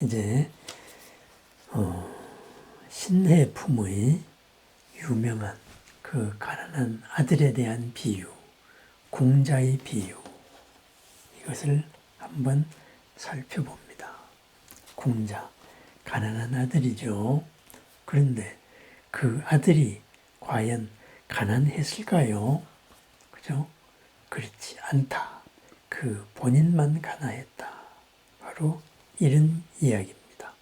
이제 신해품의 유명한 그 가난한 아들에 대한 비유, 공자의 비유, 이것을 한번 살펴봅니다. 공자, 가난한 아들이죠. 그런데 그 아들이 과연 가난했을까요? 그죠? 그렇지 않다. 그 본인만 가난했다. 바로 이런 이야기입니다.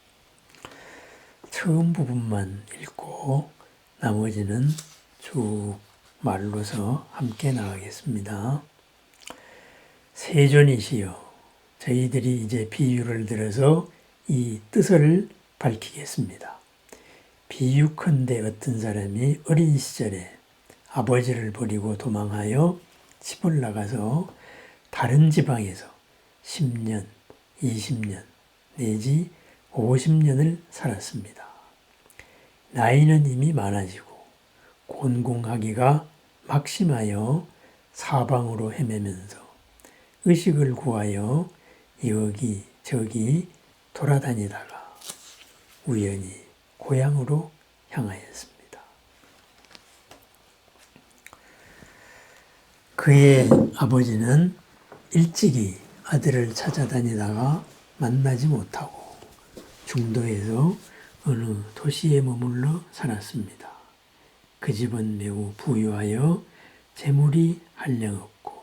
처음 부분만 읽고 나머지는 쭉 말로서 함께 나가겠습니다. 세존이시여, 저희들이 이제 비유를 들어서 이 뜻을 밝히겠습니다. 비유컨대 어떤 사람이 어린 시절에 아버지를 버리고 도망하여 집을 나가서 다른 지방에서 10년, 20년 내지 50년을 살았습니다. 나이는 이미 많아지고 곤궁하기가 막심하여 사방으로 헤매면서 의식을 구하여 여기저기 돌아다니다가 우연히 고향으로 향하였습니다. 그의 아버지는 일찍이 아들을 찾아다니다가 만나지 못하고 중도에서 어느 도시에 머물러 살았습니다. 그 집은 매우 부유하여 재물이 한량없고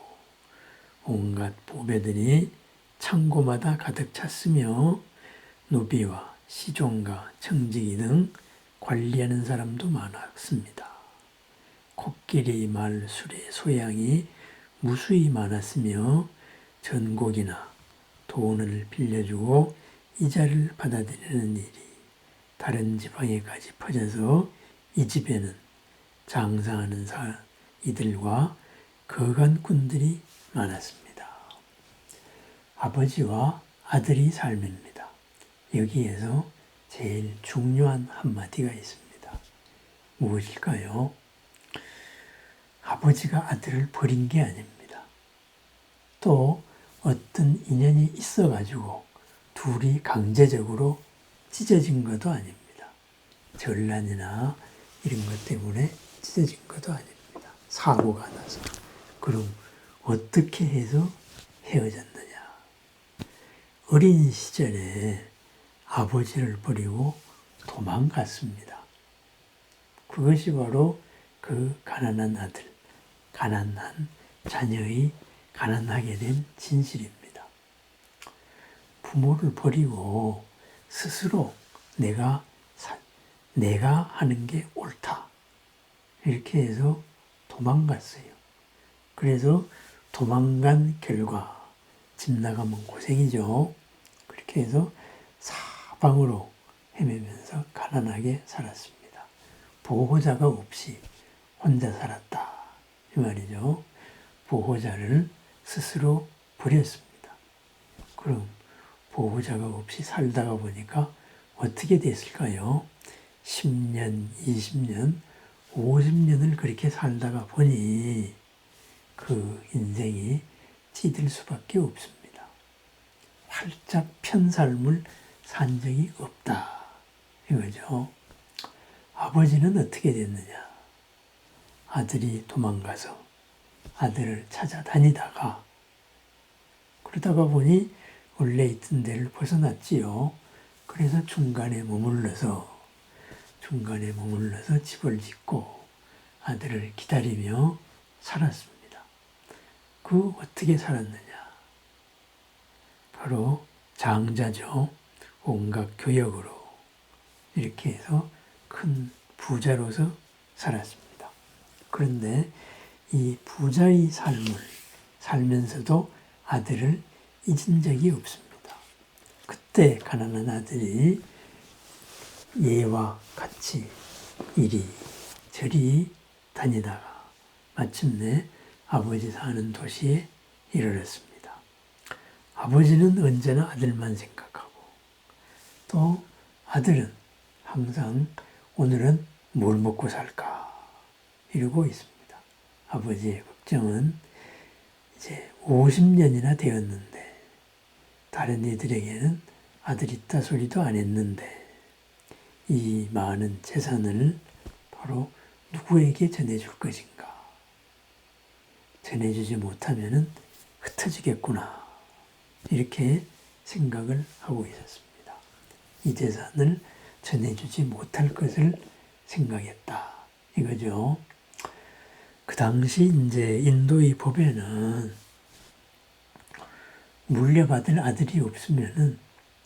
온갖 보배들이 창고마다 가득 찼으며 노비와 시종과 청지기 등 관리하는 사람도 많았습니다. 코끼리 말 술의 소양이 무수히 많았으며 전곡이나 돈을 빌려주고 이자를 받아들이는 일이 다른 지방에까지 퍼져서 이 집에는 장사하는 이들과 거간꾼들이 많았습니다. 아버지와 아들의 삶입니다. 여기에서 제일 중요한 한마디가 있습니다. 무엇일까요? 아버지가 아들을 버린 게 아닙니다. 또 어떤 인연이 있어가지고 둘이 강제적으로 찢어진 것도 아닙니다. 전란이나 이런 것 때문에 찢어진 것도 아닙니다. 사고가 나서. 그럼 어떻게 해서 헤어졌느냐? 어린 시절에 아버지를 버리고 도망갔습니다. 그것이 바로 그 가난한 아들, 가난한 자녀의 가난하게 된 진실입니다. 부모를 버리고 스스로 내가 하는 게 옳다. 이렇게 해서 도망갔어요. 그래서 도망간 결과 집 나가면 고생이죠. 그렇게 해서 사방으로 헤매면서 가난하게 살았습니다. 보호자가 없이 혼자 살았다. 이 말이죠. 보호자를 스스로 버렸습니다. 그럼 보호자가 없이 살다가 보니까 어떻게 됐을까요? 10년, 20년, 50년을 그렇게 살다가 보니 그 인생이 찌들 수밖에 없습니다. 활짝 편 삶을 산 적이 없다. 이거죠. 아버지는 어떻게 됐느냐? 아들이 도망가서 아들을 찾아다니다가 그러다가 보니 원래 있던 데를 벗어났지요. 그래서 중간에 머물러서 집을 짓고 아들을 기다리며 살았습니다. 그 어떻게 살았느냐? 바로 장자죠. 온갖 교역으로 이렇게 해서 큰 부자로서 살았습니다. 그런데 이 부자의 삶을 살면서도 아들을 잊은 적이 없습니다. 그때 가난한 아들이 얘와 같이 이리저리 다니다가 마침내 아버지 사는 도시에 이르렀습니다. 아버지는 언제나 아들만 생각하고 또 아들은 항상 오늘은 뭘 먹고 살까 이러고 있습니다. 아버지의 걱정은 이제 50년이나 되었는데 다른 이들에게는 아들 있다 소리도 안 했는데 이 많은 재산을 바로 누구에게 전해줄 것인가. 전해주지 못하면 흩어지겠구나. 이렇게 생각을 하고 있었습니다. 이 재산을 전해주지 못할 것을 생각했다. 이거죠. 그 당시 이제 인도의 법에는 물려받을 아들이 없으면은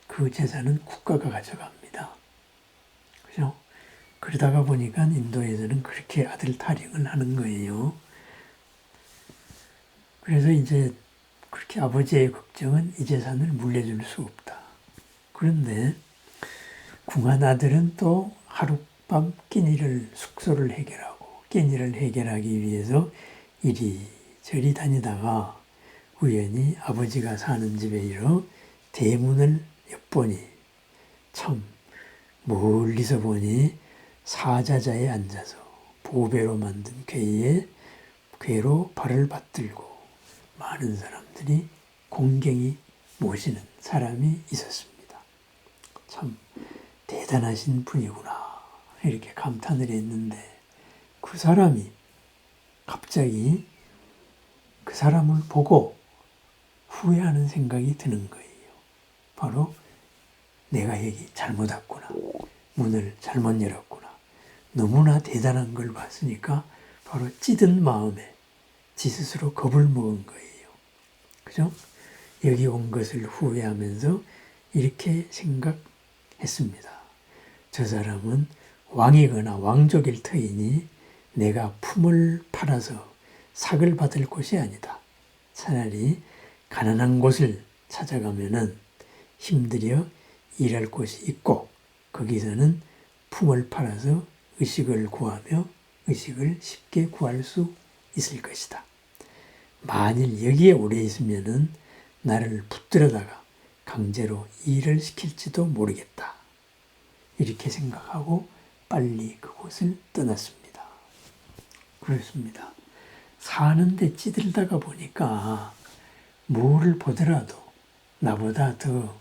그 재산은 국가가 가져갑니다. 그죠? 그러다가 보니까 인도에서는 그렇게 아들 탈영을 하는 거예요. 그래서 이제 그렇게 아버지의 걱정은 이 재산을 물려줄 수 없다. 그런데 궁한 아들은 또 하룻밤 끼니를 숙소를 해결하고 끼니를 해결하기 위해서 이리저리 다니다가 우연히 아버지가 사는 집에 이르러 대문을 엿보니 참 멀리서 보니 사자자에 앉아서 보배로 만든 궤로 발을 받들고 많은 사람들이 공경히 모시는 사람이 있었습니다. 참 대단하신 분이구나 이렇게 감탄을 했는데 그 사람이 갑자기 그 사람을 보고 후회하는 생각이 드는 거예요. 바로 내가 여기 잘못 왔구나. 문을 잘못 열었구나. 너무나 대단한 걸 봤으니까 바로 찌든 마음에 지 스스로 겁을 먹은 거예요. 그죠? 여기 온 것을 후회하면서 이렇게 생각했습니다. 저 사람은 왕이거나 왕족일 터이니 내가 품을 팔아서 삭을 받을 곳이 아니다. 차라리 가난한 곳을 찾아가면은 힘들여 일할 곳이 있고 거기서는 품을 팔아서 의식을 구하며 의식을 쉽게 구할 수 있을 것이다. 만일 여기에 오래 있으면은 나를 붙들어다가 강제로 일을 시킬지도 모르겠다. 이렇게 생각하고 빨리 그곳을 떠났습니다. 그렇습니다. 사는데 찌들다가 보니까 뭐를 보더라도 나보다 더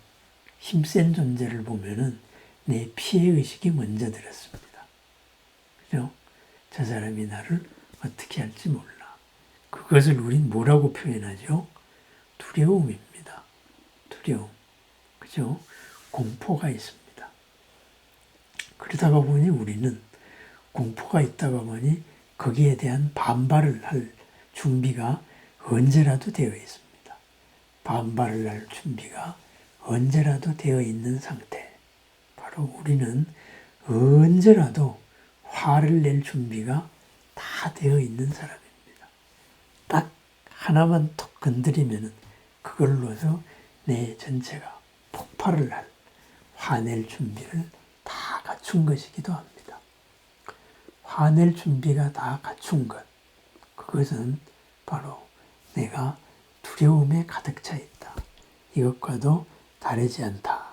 힘센 존재를 보면은 내 피해의식이 먼저 들었습니다. 그죠? 저 사람이 나를 어떻게 할지 몰라. 그것을 우린 뭐라고 표현하죠? 두려움입니다. 두려움. 그죠? 공포가 있습니다. 그러다가 보니 우리는 공포가 있다가 보니 거기에 대한 반발을 할 준비가 언제라도 되어 있습니다. 반발을 할 준비가 언제라도 되어 있는 상태. 바로 우리는 언제라도 화를 낼 준비가 다 되어 있는 사람입니다. 딱 하나만 톡 건드리면 그걸로서 내 전체가 폭발을 할 화낼 준비를 다 갖춘 것이기도 합니다. 화낼 준비가 다 갖춘 것. 그것은 바로 내가 두려움에 가득 차 있다. 이것과도 다르지 않다.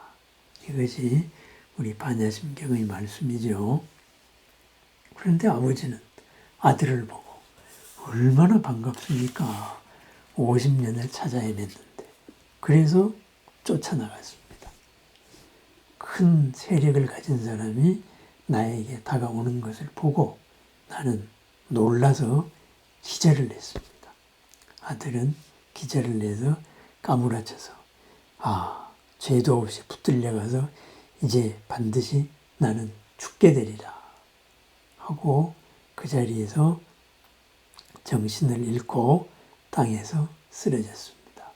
이것이 우리 반야심경의 말씀이죠. 그런데 아버지는 아들을 보고 얼마나 반갑습니까? 50년을 찾아 헤맸는데. 그래서 쫓아나갔습니다. 큰 세력을 가진 사람이 나에게 다가오는 것을 보고 나는 놀라서 기절을 했습니다. 아들은 기절을 내서 까무라쳐서 죄도 없이 붙들려가서 이제 반드시 나는 죽게 되리라 하고 그 자리에서 정신을 잃고 땅에서 쓰러졌습니다.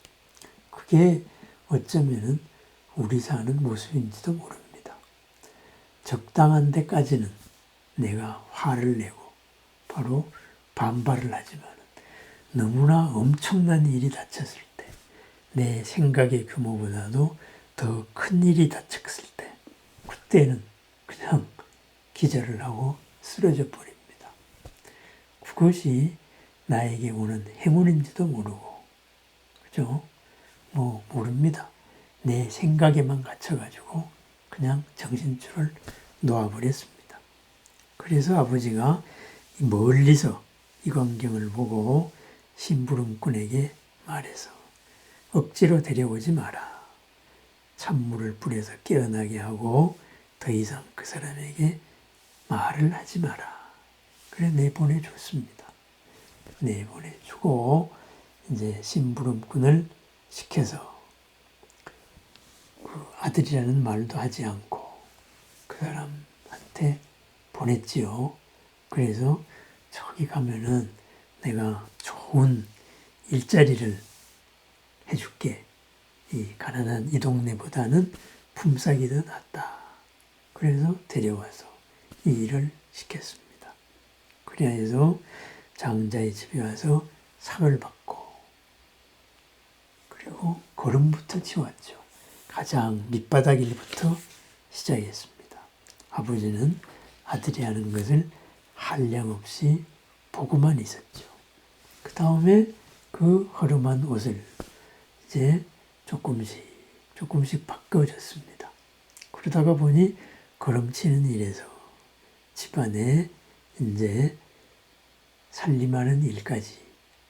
그게 어쩌면은 우리 사는 모습인지도 모릅니다. 적당한 데까지는 내가 화를 내고 바로 반발을 하지만 너무나 엄청난 일이 닥쳤을 때, 내 생각의 규모보다도 더 큰 일이 닥쳤을 때, 그때는 그냥 기절을 하고 쓰러져 버립니다. 그것이 나에게 오는 행운인지도 모르고, 그죠? 모릅니다. 내 생각에만 갇혀가지고 그냥 정신줄을 놓아버렸습니다. 그래서 아버지가 멀리서 이 광경을 보고 심부름꾼에게 말해서 억지로 데려오지 마라. 찬물을 뿌려서 깨어나게 하고 더 이상 그 사람에게 말을 하지 마라. 그래 내보내줬습니다. 내보내주고 이제 심부름꾼을 시켜서 그 아들이라는 말도 하지 않고 그 사람한테 보냈지요. 그래서 저기 가면은 내가 좋은 일자리를 해줄게. 이 가난한 이 동네보다는 품삯이 더 낫다. 그래서 데려와서 이 일을 시켰습니다. 그래야 해서 장자의 집에 와서 상을 받고 그리고 걸음부터 치웠죠. 가장 밑바닥 일부터 시작했습니다. 아버지는 아들이 하는 것을 한량없이 보고만 있었죠. 그 다음에 그 허름한 옷을 이제 조금씩 바꿔줬습니다. 그러다가 보니 걸음치는 일에서 집안에 이제 살림하는 일까지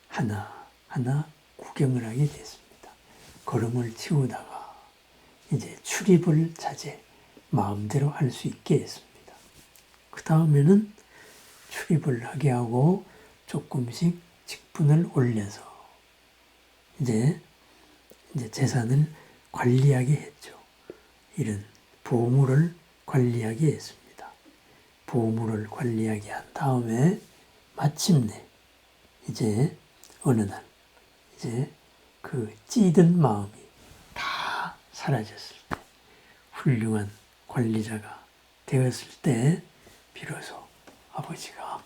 하나하나 구경을 하게 됐습니다. 걸음을 치우다가 이제 출입을 자제, 마음대로 할 수 있게 했습니다. 그 다음에는 출입을 하게 하고 조금씩 직분을 올려서 이제 재산을 관리하게 했죠. 이런 보물을 관리하게 했습니다. 보물을 관리하게 한 다음에 마침내 이제 어느 날 이제 그 찌든 마음이 다 사라졌을 때 훌륭한 관리자가 되었을 때 비로소 아버지가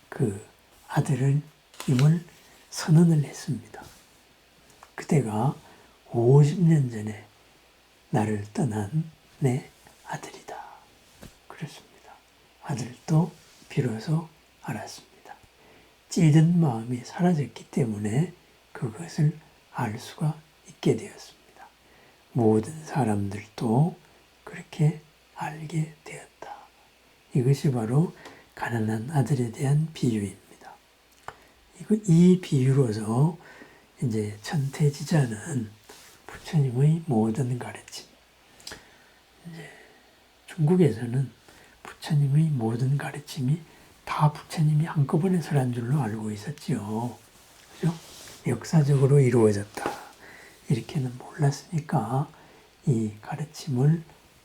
그 아들을 임을 선언을 했습니다. 그대가 50년 전에 나를 떠난 내 아들이다. 그랬습니다. 아들도 비로소 알았습니다. 찌든 마음이 사라졌기 때문에 그것을 알 수가 있게 되었습니다. 모든 사람들도 그렇게 알게 되었다. 이것이 바로 가난한 아들에 대한 비유입니다. 이 비유로서 이제 천태지자는 부처님의 모든 가르침, 이제 중국에서는 부처님의 모든 가르침이 다 부처님이 한꺼번에 설한 줄로 알고 있었지요. 그죠? 역사적으로 이루어졌다. 이렇게는 몰랐으니까 이 가르침을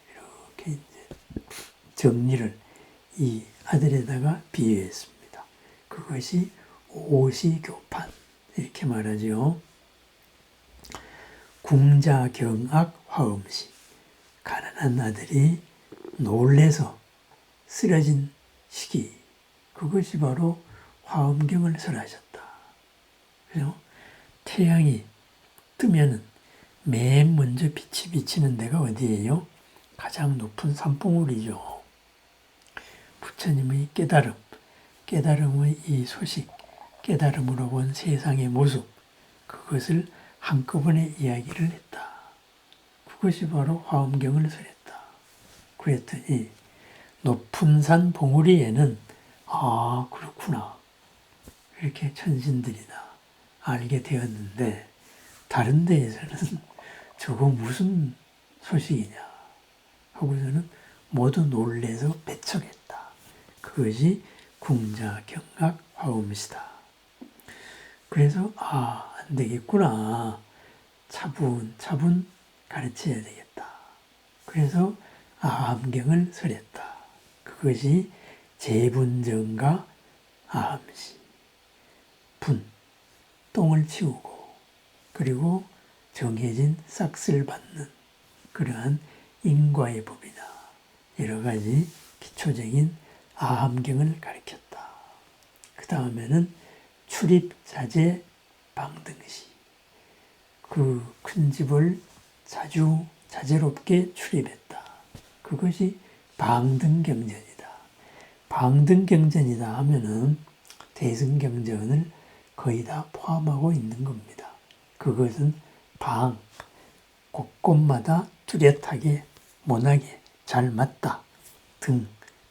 이렇게 이제 정리를 이 아들에다가 비유했습니다. 그것이 오시교판 이렇게 말하죠. 궁자경악 화음시, 가난한 아들이 놀래서 쓰러진 시기, 그것이 바로 화엄경을 설하셨다. 그래서 태양이 뜨면은 맨 먼저 빛이 비치는 데가 어디예요? 가장 높은 산봉우리죠. 부처님의 깨달음의 이 소식, 깨달음으로 본 세상의 모습, 그것을 한꺼번에 이야기를 했다. 그것이 바로 화엄경을 설했다. 그랬더니 높은 산 봉우리에는 아 그렇구나 이렇게 천신들이나 알게 되었는데 다른 데에서는 저거 무슨 소식이냐 하고서는 모두 놀래서 배척했다. 그것이 궁자경악 화음시다. 그래서 안 되겠구나. 차분차분 가르쳐야 되겠다. 그래서 아함경을 설했다. 그것이 재분정가 아함시. 똥을 치우고 그리고 정해진 싹쓸 받는 그러한 인과의 법이나 여러 가지 기초적인 아함경을 가르쳤다. 그 다음에는 출입자재 방등시. 그 큰 집을 자주 자제롭게 출입했다. 그것이 방등경전이다. 방등경전이다 하면은 대승경전을 거의 다 포함하고 있는 겁니다. 그것은 곳곳마다 뚜렷하게 모나게 잘 맞다.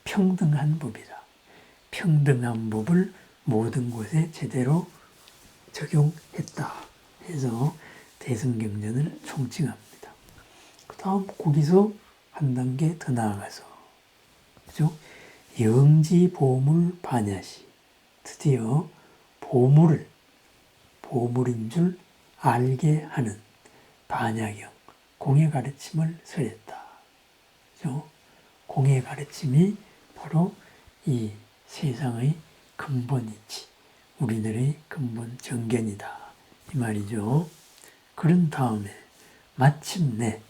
평등한 법이다. 평등한 법을 모든 곳에 제대로 적용했다. 해서 대승경전을 총칭합니다. 그 다음 거기서 한 단계 더 나아가서, 그죠? 영지보물 반야시. 드디어 보물인 줄 알게 하는 반야경, 공의 가르침을 설했다. 그죠? 공의 가르침이 바로 이 세상의 근본 이치, 우리들의 근본 정견이다. 이 말이죠. 그런 다음에 마침내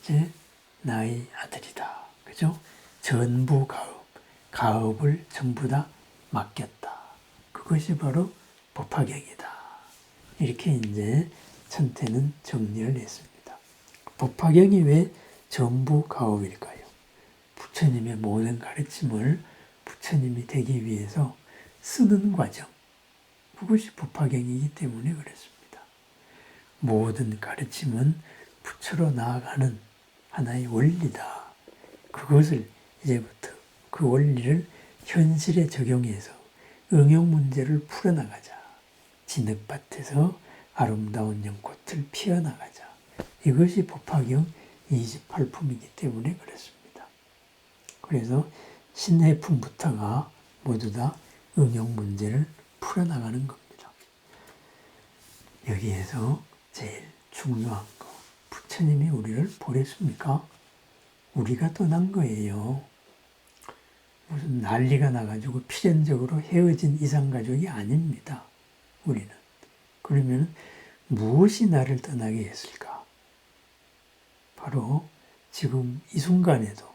이제 나의 아들이다. 그죠? 전부 가업을 전부 다 맡겼다. 그것이 바로 법화경이다. 이렇게 이제 천태는 정리를 했습니다. 법화경이 왜 전부 가업일까요? 부처님의 모든 가르침을 부처님이 되기 위해서 쓰는 과정, 그것이 법화경이기 때문에 그렇습니다. 모든 가르침은 부처로 나아가는 하나의 원리다. 그것을 이제부터 그 원리를 현실에 적용해서 응용 문제를 풀어나가자. 진흙밭에서 아름다운 연꽃을 피워나가자. 이것이 법화경 28품이기 때문에 그렇습니다. 그래서 신해품부터가 모두 다 응용 문제를 풀어나가는 겁니다. 여기에서 제일 중요한 거, 부처님이 우리를 보냈습니까? 우리가 떠난 거예요. 무슨 난리가 나가지고 필연적으로 헤어진 이산가족이 아닙니다. 우리는. 그러면 무엇이 나를 떠나게 했을까? 바로 지금 이 순간에도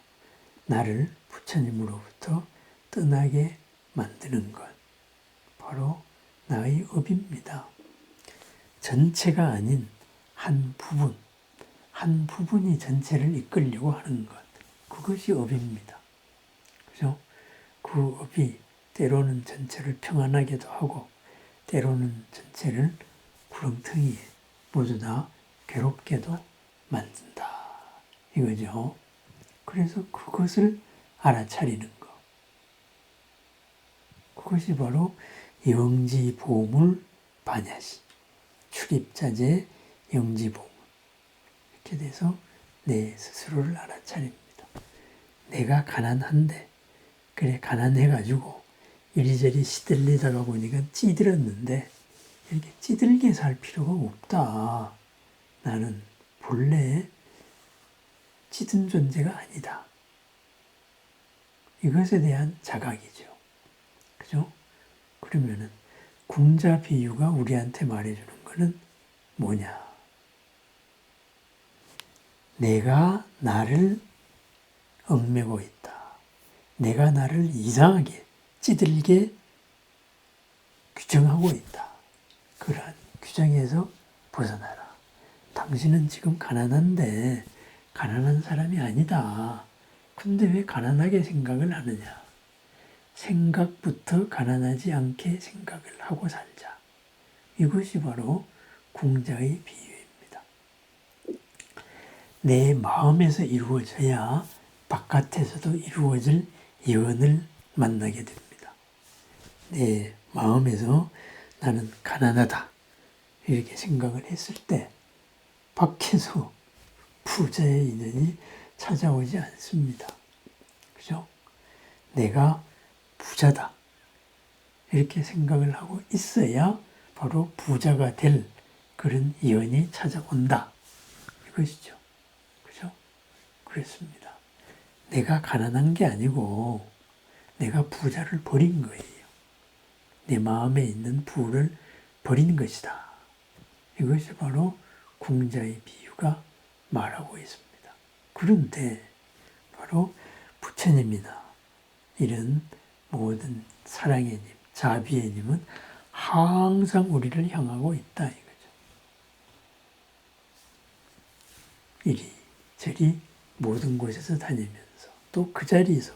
나를 부처님으로부터 떠나게 만드는 것, 바로 나의 업입니다. 전체가 아닌 한 부분이 전체를 이끌려고 하는 것, 그것이 업입니다. 그죠? 그 업이 때로는 전체를 평안하게도 하고, 때로는 전체를 구렁텅이에 모두 다 괴롭게도 만든다. 이거죠. 그래서 그것을 알아차리는 것. 그것이 바로 영지보물 반야시. 출입자재 영지보물. 이렇게 돼서 내 스스로를 알아차립니다. 내가 가난한데, 그래, 가난해가지고 이리저리 시들리다가 보니까 찌들었는데, 이렇게 찌들게 살 필요가 없다. 나는 본래 찌든 존재가 아니다. 이것에 대한 자각이죠. 그죠? 그러면은 궁자 비유가 우리한테 말해주는 것은 뭐냐? 내가 나를 얽매고 있다. 내가 나를 이상하게 찌들게 규정하고 있다. 그러한 규정에서 벗어나라. 당신은 지금 가난한데 가난한 사람이 아니다. 근데 왜 가난하게 생각을 하느냐? 생각부터 가난하지 않게 생각을 하고 살자. 이것이 바로 궁자의 비유입니다. 내 마음에서 이루어져야 바깥에서도 이루어질 예언을 만나게 됩니다. 내 마음에서 나는 가난하다 이렇게 생각을 했을 때 밖에서 부자의 인연이 찾아오지 않습니다. 그죠? 내가 부자다 이렇게 생각을 하고 있어야 바로 부자가 될 그런 예언이 찾아온다. 이것이죠. 그죠? 그렇습니다. 내가 가난한 게 아니고 내가 부자를 버린 거예요. 내 마음에 있는 부를 버린 것이다. 이것이 바로 궁자의 비유가 말하고 있습니다. 그런데 바로 부처님이나 이런 모든 사랑의 님, 자비의 님은 항상 우리를 향하고 있다 이거죠. 이리저리 모든 곳에서 다니면서 또 그 자리에서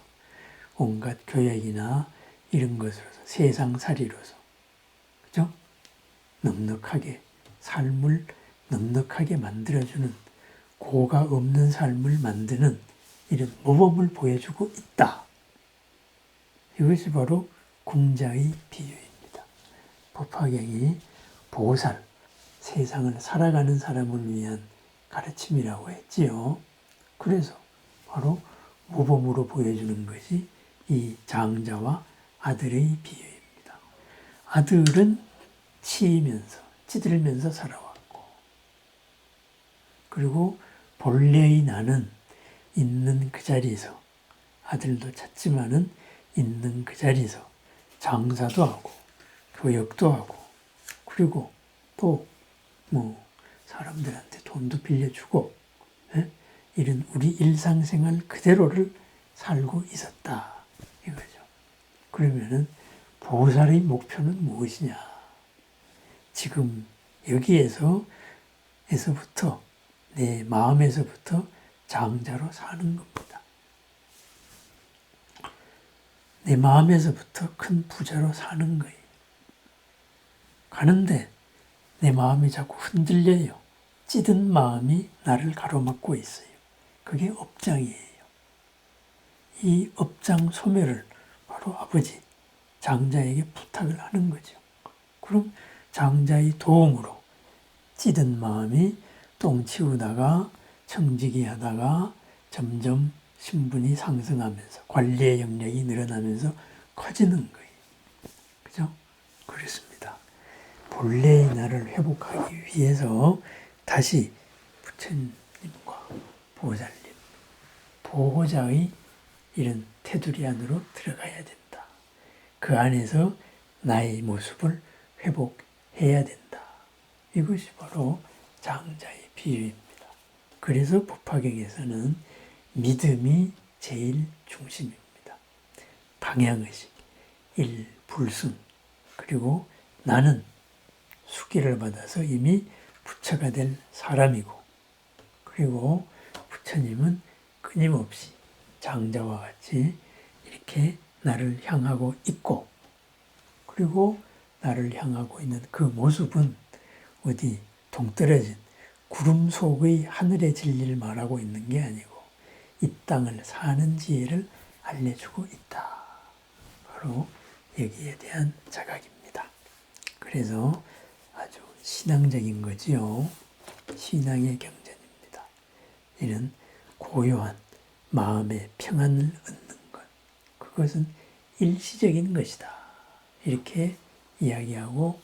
온갖 교역이나 이런 것으로서 세상살이로서 그죠? 넉넉하게 삶을 넉넉하게 만들어주는 고가 없는 삶을 만드는 이런 모범을 보여주고 있다. 이것이 바로 궁자의 비유입니다. 법화경이 보살, 세상을 살아가는 사람을 위한 가르침이라고 했지요. 그래서 바로 모범으로 보여주는 것이 이 장자와 아들의 비유입니다. 아들은 치이면서 찌들면서 살아왔고, 그리고 본래의 나는 있는 그 자리에서, 아들도 찾지만은 있는 그 자리에서 장사도 하고 교역도 하고, 그리고 또 사람들한테 돈도 빌려주고, 이런 우리 일상생활 그대로를 살고 있었다 이거죠. 그러면은 보살의 목표는 무엇이냐? 지금 여기에서부터 내 마음에서부터 장자로 사는 겁니다. 내 마음에서부터 큰 부자로 사는 거예요. 가는데 내 마음이 자꾸 흔들려요. 찌든 마음이 나를 가로막고 있어요. 그게 업장이에요. 이 업장 소멸을 바로 아버지 장자에게 부탁을 하는 거죠. 그럼 장자의 도움으로 찌든 마음이 똥 치우다가 청지기 하다가 점점 신분이 상승하면서 관리의 영역이 늘어나면서 커지는 거예요. 그죠? 그렇습니다. 본래의 나를 회복하기 위해서 다시 부처님과 보살님, 보호자의 이런 테두리 안으로 들어가야 된다. 그 안에서 나의 모습을 회복해야 된다. 이것이 바로 장자의 비유입니다. 그래서 법화경에서는 믿음이 제일 중심입니다. 방향의식, 일불승, 그리고 나는 수기를 받아서 이미 부처가 될 사람이고, 그리고 부처님은 끊임없이 장자와 같이 이렇게 나를 향하고 있고, 그리고 나를 향하고 있는 그 모습은 어디 동떨어진 구름 속의 하늘의 진리를 말하고 있는 게 아니고 이 땅을 사는 지혜를 알려주고 있다. 바로 여기에 대한 자각입니다. 그래서 아주 신앙적인 거지요. 신앙의 경전입니다. 이는 고요한 마음의 평안을 얻는 것, 그것은 일시적인 것이다. 이렇게 이야기하고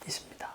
있습니다.